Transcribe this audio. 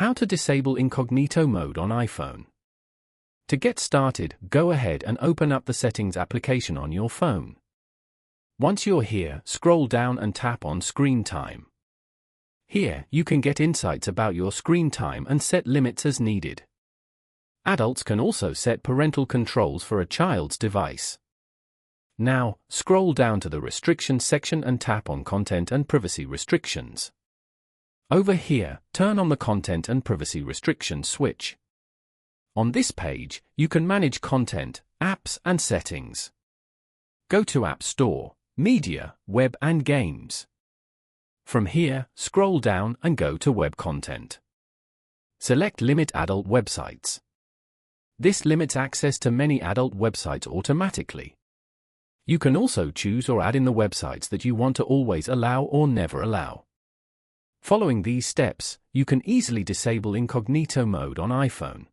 How to disable incognito mode on iPhone. To get started, go ahead and open up the Settings application on your phone. Once you're here, scroll down and tap on Screen Time. Here, you can get insights about your screen time and set limits as needed. Adults can also set parental controls for a child's device. Now, scroll down to the Restrictions section and tap on Content and Privacy Restrictions. Over here, turn on the Content and Privacy Restrictions switch. On this page, you can manage content, apps, and settings. Go to App Store, Media, Web and Games. From here, scroll down and go to Web Content. Select Limit Adult Websites. This limits access to many adult websites automatically. You can also choose or add in the websites that you want to always allow or never allow. Following these steps, you can easily disable incognito mode on iPhone.